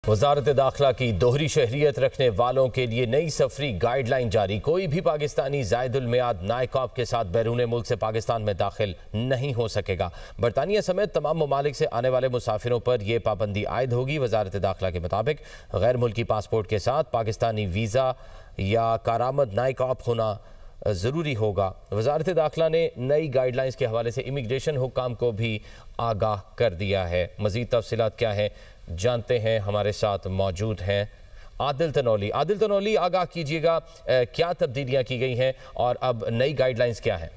वजारत दाखिला की दोहरी शहरियत रखने वालों के लिए नई सफरी गाइडलाइन जारी। कोई भी पाकिस्तानी ज़ायदुल मियाद नायकॉब के साथ बैरून मुल्क से पाकिस्तान में दाखिल नहीं हो सकेगा। बरतानिया समेत तमाम ममालिक से आने वाले मुसाफिरों पर यह पाबंदी आयद होगी। वजारत दाखिला के मुताबिक गैर मुल्की पासपोर्ट के साथ पाकिस्तानी वीज़ा या कारामद नायकॉब होना ज़रूरी होगा। वजारत दाखिला ने नई गाइडलाइंस के हवाले से इमिग्रेशन हुक्काम को भी आगाह कर दिया है। मज़ीद तफसीलात क्या है जानते हैं, हमारे साथ मौजूद हैं आदिल तनौली। आदिल तनौली, आगाह कीजिएगा, क्या तब्दीलियां की गई हैं और अब नई गाइडलाइंस क्या हैं?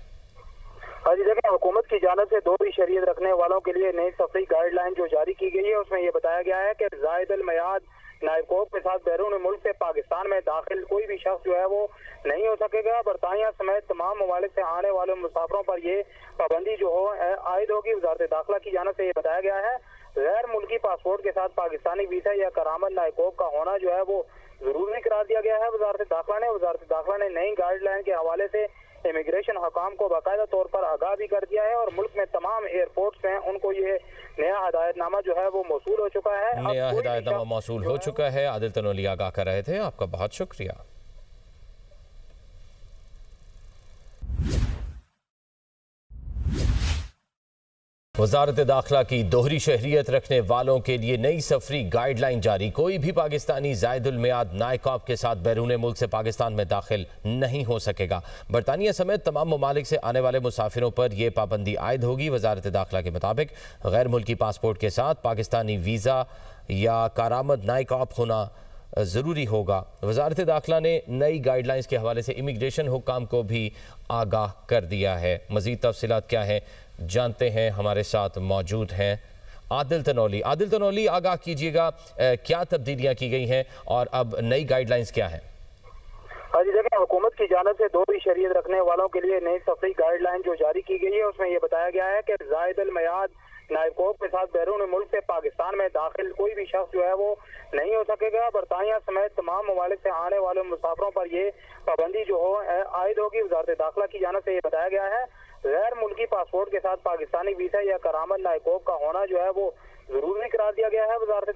हाँ जी, देखिए, हुकूमत की जानिब से दोहरी शरीयत रखने वालों के लिए नई सफरी गाइडलाइन जो जारी की गई है उसमें यह बताया गया है कि ज़ायदुल मियाद नायकॉब के साथ बैरून मुल्क से पाकिस्तान में दाखिल कोई भी शख्स जो है वो नहीं हो सकेगा। बरतानिया समेत तमाम ममालिक से आने वाले मुसाफिरों पर ये पाबंदी जो हो आयद होगी। वजारत दाखिला की जानिब से ये बताया गया है गैर मुल्की पासपोर्ट के साथ पाकिस्तानी वीज़ा या करामद नायकॉब का होना जो है वो जरूरी करार दिया गया है। वजारत दाखिला ने नई गाइडलाइन के हवाले से इमिग्रेशन हकाम को बाकायदा तौर पर आगाह भी कर दिया है और मुल्क में तमाम एयरपोर्ट्स हैं उनको ये नया हिदायतनामा जो है वो मौसूल हो चुका है। नया हिदायतनामा मौसूल हो चुका है। आदिल तनौली आगाह कर रहे थे, आपका बहुत शुक्रिया। वजारत दाखिला की दोहरी शहरियत रखने वालों के लिए नई सफरी गाइडलाइन जारी। कोई भी पाकिस्तानी ज़ायदुल मियाद नायकॉब के साथ बैरून मुल्क से पाकिस्तान में दाखिल नहीं हो सकेगा। बरतानिया समेत तमाम ममालिक से आने वाले मुसाफिरों पर यह पाबंदी आयद होगी। वजारत दाखिला के मुताबिक गैर मुल्की पासपोर्ट के साथ पाकिस्तानी वीज़ा या कारामद नायकॉब होना ज़रूरी होगा। वजारत दाखिला ने नई गाइडलाइंस के हवाले से इमिग्रेशन हुक्काम को भी आगाह कर दिया है। मज़ीद तफसीलात क्या है जानते हैं, हमारे साथ मौजूद हैं आदिल तनौली। आगाह कीजिएगा, क्या तब्दीलियां की गई हैं और अब नई गाइडलाइंस क्या हैं? हाँ जी, देखिए, हुकूमत की जानिब से दोहरी शरीयत रखने वालों के लिए नई सफरी गाइडलाइन जो जारी की गई है उसमें यह बताया गया है कि ज़ायदुल मियाद नायकॉब के साथ बैरून मुल्क से पाकिस्तान में दाखिल कोई भी शख्स जो है वो नहीं हो सकेगा। बरतानिया समेत तमाम ममालिक से आने वाले मुसाफिरों पर ये पाबंदी जो हो आयद होगी। वजारत दाखिला की जानिब से ये बताया गया है गैर मुल्की पासपोर्ट के साथ पाकिस्तानी वीज़ा या करामद नायकॉब का होना जो है वो जरूरी करार दिया गया है। वजारत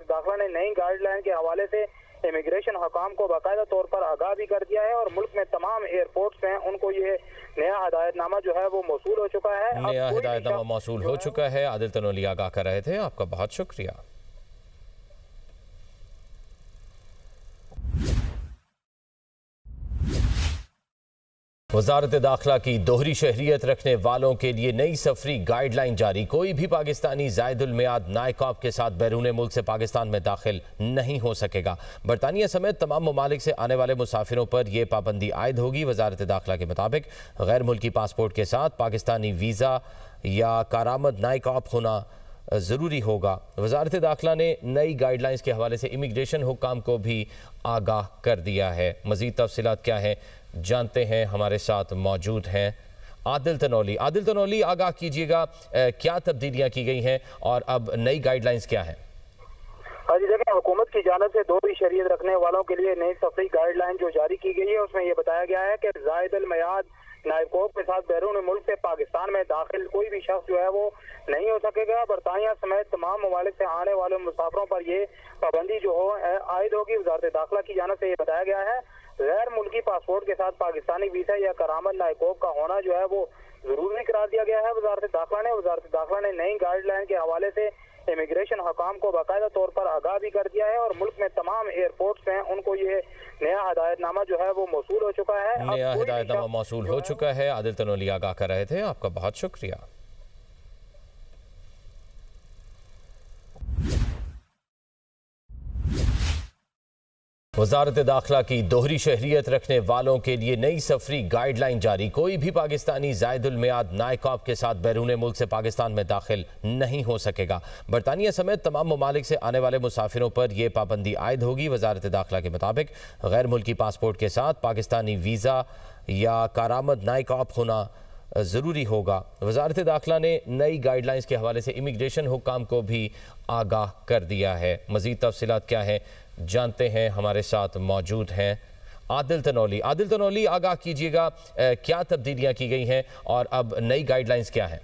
दाखिला ने नई गाइडलाइन के हवाले से इमिग्रेशन हकाम को बाकायदा तौर पर आगाह भी कर दिया है और मुल्क में तमाम एयरपोर्ट्स हैं उनको ये नया हिदायतनामा जो है वो मौसूल हो चुका है। नया हिदायतनामा मौसूल हो चुका है। आदिल तनौली आगाह कर रहे थे, आपका बहुत शुक्रिया। वजारत दाखिला की दोहरी शहरियत रखने वालों के लिए नई सफरी गाइडलाइन जारी। कोई भी पाकिस्तानी ज़ायदुल मियाद नायकॉब के साथ बैरून मुल्क से पाकिस्तान में दाखिल नहीं हो सकेगा। बरतानिया समेत तमाम ममालिक से आने वाले मुसाफिरों पर यह पाबंदी आयद होगी। वजारत दाखिला के मुताबिक गैर मुल्की पासपोर्ट के साथ पाकिस्तानी वीज़ा या कारामद नायकॉब होना ज़रूरी होगा। वजारत दाखिला ने नई गाइडलाइंस के हवाले से इमिग्रेशन हुक्काम को भी आगाह कर दिया है। मज़ीद तफसीलात क्या है जानते हैं, हमारे साथ मौजूद हैं आदिल तनौली। आगाह कीजिएगा, क्या तब्दीलियां की गई हैं और अब नई गाइडलाइंस क्या हैं? हाँ जी, देखिए, हुकूमत की जानिब से दोहरी शरीयत रखने वालों के लिए नई सफरी गाइडलाइन जो जारी की गई है उसमें यह बताया गया है कि ज़ायदुल मियाद नायकॉब के साथ बैरून मुल्क से पाकिस्तान में दाखिल कोई भी शख्स जो है वो नहीं हो सकेगा। बरतानिया समेत तमाम ममालिक से आने वाले मुसाफिरों पर ये पाबंदी जो हो आयद होगी। वजारत दाखिला की जानिब से ये बताया गया है गैर मुल्की पासपोर्ट के साथ पाकिस्तानी वीज़ा या करामद नायकॉब का होना जो है वो जरूरी करार दिया गया है। वजारत दाखिला ने नई गाइडलाइन के हवाले से इमिग्रेशन हकाम को बाकायदा तौर पर आगाह भी कर दिया है और मुल्क में तमाम एयरपोर्ट्स हैं उनको ये नया हिदायतनामा जो है वो मौसूल हो चुका है। नया हिदायतनामा मौसूल हो चुका है। आदिल तनौली आगाह कर रहे थे, आपका बहुत शुक्रिया। वजारत दाखिला की दोहरी शहरियत रखने वालों के लिए नई सफरी गाइडलाइन जारी। कोई भी पाकिस्तानी ज़ायदुल मियाद नायकॉब के साथ बैरून मुल्क से पाकिस्तान में दाखिल नहीं हो सकेगा। बरतानिया समेत तमाम ममालिक से आने वाले मुसाफिरों पर यह पाबंदी आयद होगी। वजारत दाखिला के मुताबिक गैर मुल्की पासपोर्ट के साथ पाकिस्तानी वीज़ा या कारामद नायकॉब होना ज़रूरी होगा। वजारत दाखिला ने नई गाइडलाइंस के हवाले से इमिग्रेशन हुक्काम को भी आगाह कर दिया है। मज़ीद तफसीलात क्या है जानते हैं, हमारे साथ मौजूद हैं आदिल तनौली। आगाह कीजिएगा, क्या तब्दीलियां की गई हैं और अब नई गाइडलाइंस क्या हैं?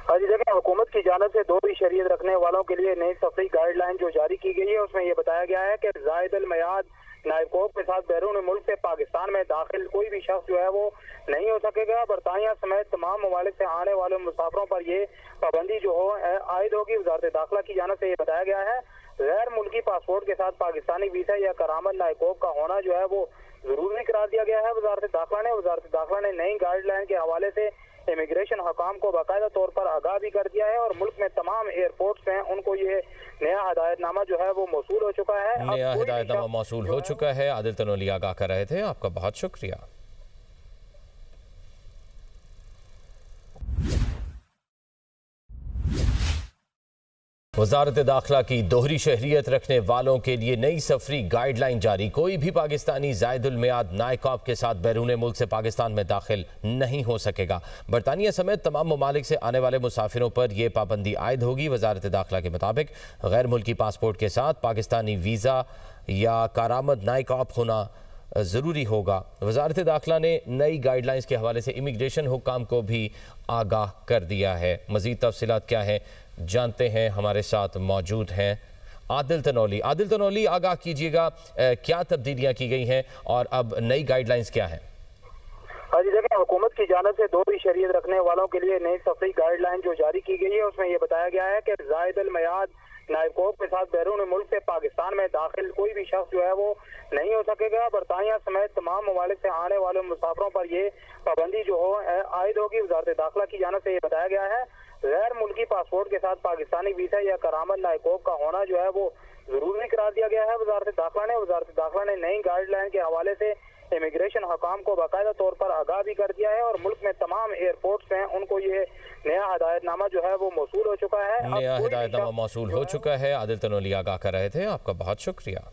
हाँ जी, देखें हुकूमत की जानिब से दोहरी शरीयत रखने वालों के लिए नई सफरी गाइडलाइन जो जारी की गई है उसमें ये बताया गया है कि जायद अल मयाद नायकोब के साथ बैरून मुल्क से पाकिस्तान में दाखिल कोई भी शख्स जो है वो नहीं हो सकेगा। बरतानिया समेत तमाम ममालिक से आने वाले मुसाफिरों पर ये पाबंदी जो हो आयद होगी। वजारत दाखिला की जानिब से ये बताया गया है गैर मुल्की पासपोर्ट के साथ पाकिस्तानी वीजा या करामत नायकोब का होना जो है वो जरूरी करार दिया गया है। वजारत दाखिला ने नई गाइडलाइन के हवाले से इमिग्रेशन हकाम को बाकायदा तौर पर आगाह भी कर दिया है और मुल्क में तमाम एयरपोर्ट्स हैं उनको ये नया हदायतनामा जो है वो मौसूल हो चुका है। नया हदायतनामा मौसूल हो चुका है। आदिल तनोली आगाह कर रहे थे, आपका बहुत शुक्रिया। वजारत दाखिला की दोहरी शहरियत रखने वालों के लिए नई सफरी गाइडलाइन जारी। कोई भी पाकिस्तानी जायदुल मियाद नायकॉब के साथ बैरून मुल्क से पाकिस्तान में दाखिल नहीं हो सकेगा। बरतानिया समेत तमाम ममालिक से आने वाले मुसाफिरों पर यह पाबंदी आयद होगी। वजारत दाखिला के मुताबिक गैर मुल्की पासपोर्ट के साथ पाकिस्तानी वीज़ा या कारामद नायकॉब होना ज़रूरी होगा। वजारत दाखिला ने नई गाइडलाइंस के हवाले से इमिग्रेशन हुक्काम को भी आगाह कर दिया है। मज़ीद तफसीलात क्या है जानते हैं, हमारे साथ मौजूद हैं आदिल तनौली। आगाह कीजिएगा, क्या तब्दीलियां की गई हैं और अब नई गाइडलाइंस क्या है? हाँ जी, देखें हुकूमत की जानिब से दोहरी शरीयत रखने वालों के लिए नई सफरी गाइडलाइन जो जारी की गई है उसमें यह बताया गया है कि जायद अल मयाद नायकोब के साथ बैरून मुल्क से पाकिस्तान में दाखिल कोई भी शख्स जो है वो नहीं हो सकेगा। बरतानिया समेत तमाम ममालिक से आने वाले मुसाफिरों पर ये पाबंदी जो हो आयद होगी। वजारत दाखिला की जानिब से ये बताया गया है गैर मुल्की पासपोर्ट के साथ पाकिस्तानी वीजा या करामत नायकोब का होना जो है वो जरूरी करार दिया गया है। वजारत दाखिला ने नई गाइडलाइन के हवाले से इमिग्रेशन हकाम को बाकायदा तौर पर आगाह भी कर दिया है और मुल्क में तमाम एयरपोर्ट्स हैं उनको ये नया हदायतनामा जो है वो मौसूल हो चुका है। नया हदायतनामा मौसूल हो चुका है। आदिल तनौली आगाह कर रहे थे, आपका बहुत शुक्रिया।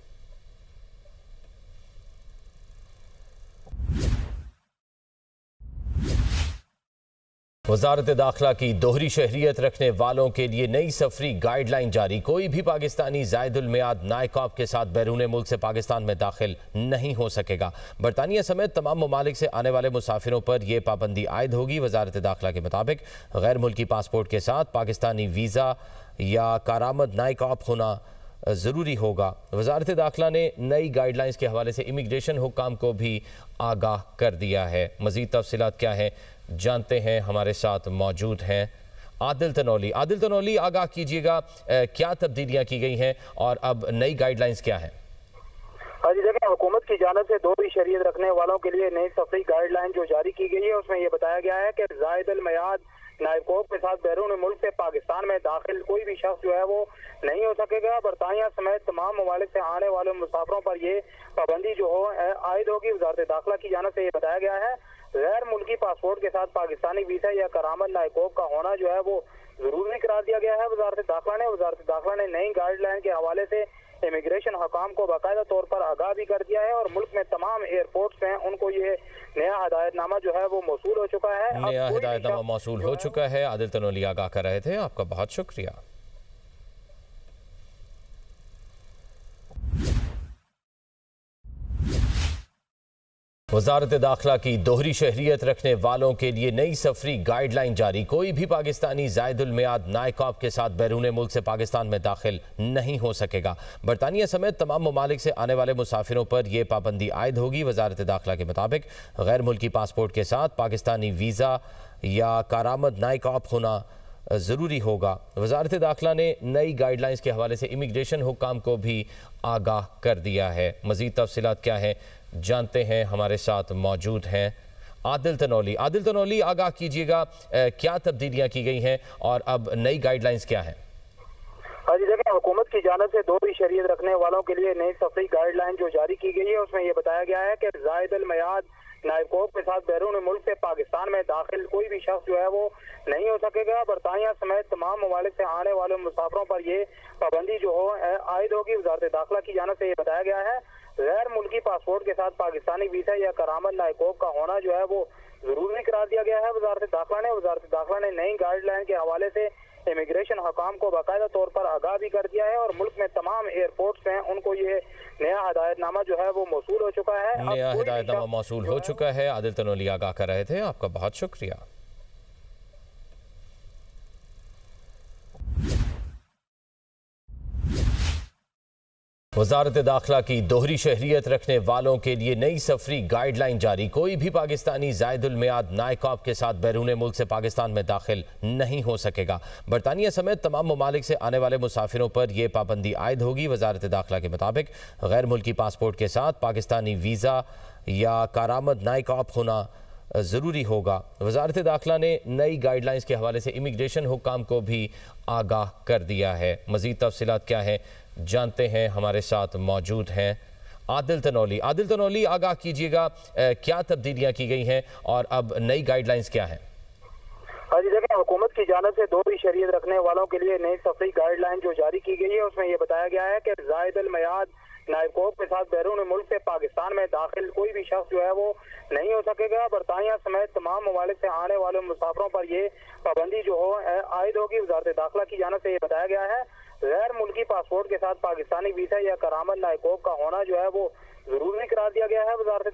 वजारत दाखिला की दोहरी शहरियत रखने वालों के लिए नई सफरी गाइडलाइन जारी। कोई भी पाकिस्तानी जायदुल मियाद नायकॉब के साथ बैरून मुल्क से पाकिस्तान में दाखिल नहीं हो सकेगा। बरतानिया समेत तमाम ममालिक से आने वाले मुसाफिरों पर यह पाबंदी आयद होगी। वजारत दाखिला के मुताबिक गैर मुल्की पासपोर्ट के साथ पाकिस्तानी वीज़ा या कारामद नायकॉब होना ज़रूरी होगा। वजारत दाखिला ने नई गाइडलाइंस के हवाले से इमिग्रेशन हुक्काम को भी आगाह कर दिया है। मज़ीद तफसीलात क्या है जानते हैं, हमारे साथ मौजूद हैं आदिल तनौली। आगाह कीजिएगा, क्या तब्दीलियां की गई हैं और अब नई गाइडलाइंस क्या है? हाँ जी, देखें हुकूमत की जानिब से दोहरी शरीयत रखने वालों के लिए नई सफरी गाइडलाइन जो जारी की गई है उसमें यह बताया गया है कि जायद अल मयाद नायकोब के साथ बैरून मुल्क से पाकिस्तान में दाखिल कोई भी शख्स जो है वो नहीं हो सकेगा। बरतानिया समेत तमाम ममालिक से आने वाले मुसाफिरों पर ये पाबंदी जो हो आयद होगी। वजारत दाखिला की जानिब से ये बताया गया है गैर मुल्की पासपोर्ट के साथ पाकिस्तानी वीजा या करामत नायकोब का होना जो है वो जरूरी करार दिया गया है। वजारत दाखिला ने नई गाइडलाइन के हवाले से इमिग्रेशन हकाम को बाकायदा तौर पर आगाह भी कर दिया है और मुल्क में तमाम एयरपोर्ट्स हैं उनको ये नया हदायतनामा जो है वो मौसूल हो चुका है। नया हदायतनामा मौसूल हो चुका है। आदिल तनौली आगाह कर रहे थे, आपका बहुत शुक्रिया। वजारत दाखिला की दोहरी शहरियत रखने वालों के लिए नई सफरी गाइडलाइन जारी। कोई भी पाकिस्तानी जायदुल मियाद नायकॉब के साथ बैरून मुल्क से पाकिस्तान में दाखिल नहीं हो सकेगा। बरतानिया समेत तमाम ममालिक से आने वाले मुसाफिरों पर यह पाबंदी आयद होगी। वजारत दाखिला के मुताबिक गैर मुल्की पासपोर्ट के साथ पाकिस्तानी वीज़ा या कारामद नायकॉब होना ज़रूरी होगा। वजारत दाखिला ने नई गाइडलाइंस के हवाले से इमिग्रेशन हुक्काम को भी आगाह कर दिया है। मज़ीद तफसीलात क्या है जानते हैं, हमारे साथ मौजूद हैं आदिल तनौली। आगाह कीजिएगा, क्या तब्दीलियां की गई हैं और अब नई गाइडलाइंस क्या है? हाँ जी, देखें हुकूमत की जानिब से दोहरी शरीयत रखने वालों के लिए नई सफरी गाइडलाइन जो जारी की गई है उसमें यह बताया गया है कि जायद अल मयाद नायकोब के साथ बैरून मुल्क से पाकिस्तान में दाखिल कोई भी शख्स जो है वो नहीं हो सकेगा। बरतानिया समेत तमाम ममालिक से आने वाले मुसाफिरों पर ये पाबंदी जो हो आयद होगी। वजारत दाखिला की जानिब से ये बताया गया है गैर मुल्की पासपोर्ट के साथ पाकिस्तानी वीजा या करामत नायकोब का होना जो है वो जरूरी करार दिया गया है। वजारत दाखिला ने नई गाइडलाइन के हवाले से इमिग्रेशन हकाम को बाकायदा तौर पर आगाह भी कर दिया है और मुल्क में तमाम एयरपोर्ट्स हैं उनको ये नया हदायतनामा जो है वो मौसूल हो चुका है। नया हदायतनामा मौसूल हो चुका है। आदिल तनौली आगाह कर रहे थे, आपका बहुत शुक्रिया। वजारत दाखिला की दोहरी शहरियत रखने वालों के लिए नई सफरी गाइडलाइन जारी। कोई भी पाकिस्तानी जायदुल मियाद नाइकॉब के साथ बैरून मुल्क से पाकिस्तान में दाखिल नहीं हो सकेगा। बरतानिया समेत तमाम ममालिक से आने वाले मुसाफिरों पर यह पाबंदी आयद होगी। वजारत दाखिला के मुताबिक गैर मुल्की पासपोर्ट के साथ पाकिस्तानी वीज़ा या कारामद नाइकॉब होना ज़रूरी होगा। वजारत दाखिला ने नई गाइडलाइंस के हवाले से इमिग्रेशन हुक्काम को भी आगाह कर दिया है। मज़ीद तफसीलात क्या है जानते हैं, हमारे साथ मौजूद हैं आदिल तनौली। आदिल तनौली, आगाह कीजिएगा क्या तब्दीलियां की गई हैं और अब नई गाइडलाइंस क्या हैं? जी देखें, हुकूमत की जानिब से दोहरी शरीयत रखने वालों के लिए नई सफरी गाइडलाइन जो जारी की गई है उसमें यह बताया गया है कि जायदुल मियाद नाइकॉब के साथ बैरून मुल्क से पाकिस्तान में दाखिल कोई भी शख्स जो है वो नहीं हो सकेगा। बरतानिया समेत तमाम ममालिक से आने वाले मुसाफिरों पर ये पाबंदी जो हो आयद होगी। वजारत दाखिला की जानिब से ये बताया गया है गैर मुल्की पासपोर्ट के साथ पाकिस्तानी वीजा या करामद नाइकॉब का होना जो है वो जरूरी करार दिया गया है। वजारत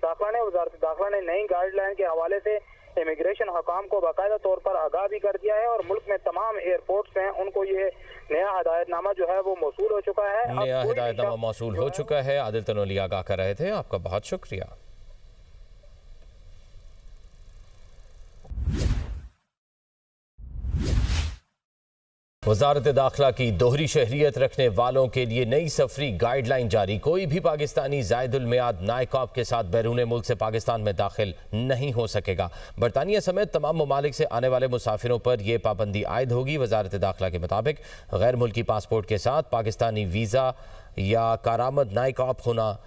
दाखिला ने नई गाइडलाइन के हवाले से इमिग्रेशन हकाम को बाकायदा तौर पर आगाह भी कर दिया है और मुल्क में तमाम एयरपोर्ट्स हैं उनको ये नया हिदायतनामा जो है वो मौसूल हो चुका है। नया हिदायतनामा मौसूल हो चुका है। आदिल तनौली आगाह कर रहे थे, आपका बहुत शुक्रिया। वजारत दाखिला की दोहरी शहरियत रखने वालों के लिए नई सफरी गाइडलाइन जारी। कोई भी पाकिस्तानी जायदुल मियाद नाइकॉब के साथ बैरून मुल्क से पाकिस्तान में दाखिल नहीं हो सकेगा। बरतानिया समेत तमाम ममालिक से आने वाले मुसाफिरों पर यह पाबंदी आयद होगी। वजारत दाखिला के मुताबिक गैर मुल्की पासपोर्ट के साथ पाकिस्तानी वीज़ा या कारामद नाइकॉब होना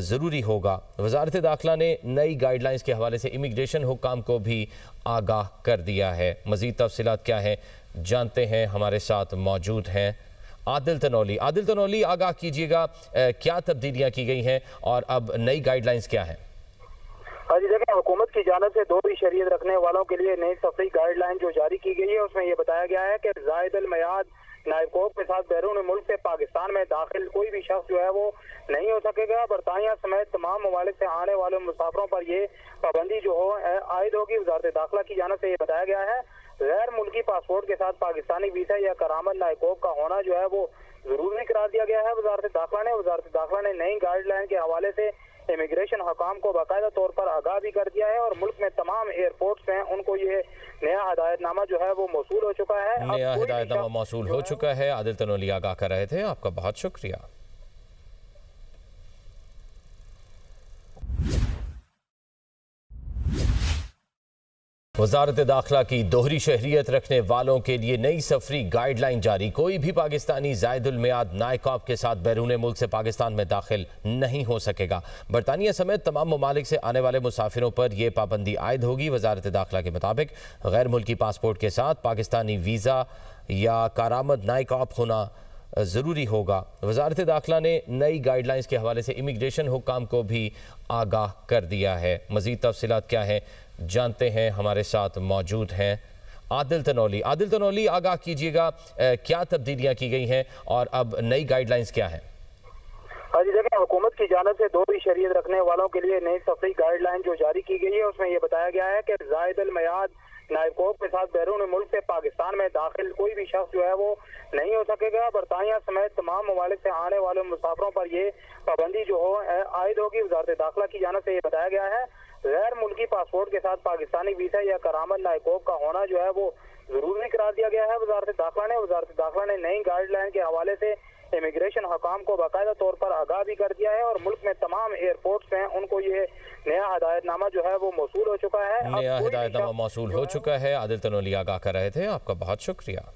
ज़रूरी होगा। वजारत दाखिला ने नई गाइडलाइंस के हवाले से इमिग्रेशन हुक्काम को भी आगाह कर दिया है। मज़ीद तफसीलात क्या है जानते हैं, हमारे साथ मौजूद हैं आदिल तनौली। आदिल तनौली, आगाह कीजिएगा क्या तब्दीलियां की गई हैं और अब नई गाइडलाइंस क्या हैं? जी देखें, हुकूमत की जानिब से दोहरी शरीयत रखने वालों के लिए नई सफरी गाइडलाइन जो जारी की गई है उसमें यह बताया गया है कि जायदुल मियाद नाइकॉब के साथ बैरून मुल्क से पाकिस्तान में दाखिल कोई भी शख्स जो है वो नहीं हो सकेगा। बरतानिया समेत तमाम ममालिक से आने वाले मुसाफिरों पर ये पाबंदी जो हो आयद होगी। वजारत दाखिला की जानिब से ये बताया गया है गैर मुल्की पासपोर्ट के साथ पाकिस्तानी वीजा या करामद नाइकॉब का होना जो है वो जरूरी करार दिया गया है। वजारत दाखिला ने नई गाइडलाइन के हवाले से इमिग्रेशन हकाम को बाकायदा तौर पर आगाह भी कर दिया है और मुल्क में तमाम एयरपोर्ट्स हैं उनको ये नया हिदायतनामा जो है वो मौसूल हो चुका है। नया हिदायतनामा मौसूल हो चुका है। आदिल तनौली आगाह कर रहे थे, आपका बहुत शुक्रिया। वजारत दाखिला की दोहरी शहरियत रखने वालों के लिए नई सफरी गाइडलाइन जारी। कोई भी पाकिस्तानी जायदुल मियाद नाइकॉब के साथ बैरून मुल्क से पाकिस्तान में दाखिल नहीं हो सकेगा। बरतानिया समेत तमाम ममालिक से आने वाले मुसाफिरों पर यह पाबंदी आयद होगी। वजारत दाखिला के मुताबिक गैर मुल्की पासपोर्ट के साथ पाकिस्तानी वीज़ा या कारामद नाइकॉब होना ज़रूरी होगा। वजारत दाखिला ने नई गाइडलाइंस के हवाले से इमिग्रेशन हुक्काम को भी आगाह कर दिया है। मज़ीद तफसीलात क्या है जानते हैं, हमारे साथ मौजूद हैं आदिल तनौली। आदिल तनौली, आगाह कीजिएगा क्या तब्दीलियां की गई हैं और अब नई गाइडलाइंस क्या हैं? जी देखें, हुकूमत की जानिब से दोहरी शरीयत रखने वालों के लिए नई सफरी गाइडलाइन जो जारी की गई है उसमें यह बताया गया है कि जायदुल मियाद नाइकॉब के साथ बैरून मुल्क से पाकिस्तान में दाखिल कोई भी शख्स जो है वो नहीं हो सकेगा। बरतानिया समेत तमाम ममालिक से आने वाले मुसाफिरों पर ये पाबंदी जो हो आयद होगी। वजारत दाखिला की जानिब से ये बताया गया है गैर मुल्की पासपोर्ट के साथ पाकिस्तानी वीजा या करामद नाइकॉब का होना जो है वो जरूरी करार दिया गया है। वजारत दाखिला ने नई गाइडलाइन के हवाले से इमिग्रेशन हकाम को बाकायदा तौर पर आगाह भी कर दिया है और मुल्क में तमाम एयरपोर्ट्स हैं उनको ये नया हिदायतनामा जो है वो मौसूल हो चुका है। नया हिदायतनामा मौसूल हो चुका है। आदिल तनौली आगाह कर रहे थे, आपका बहुत शुक्रिया।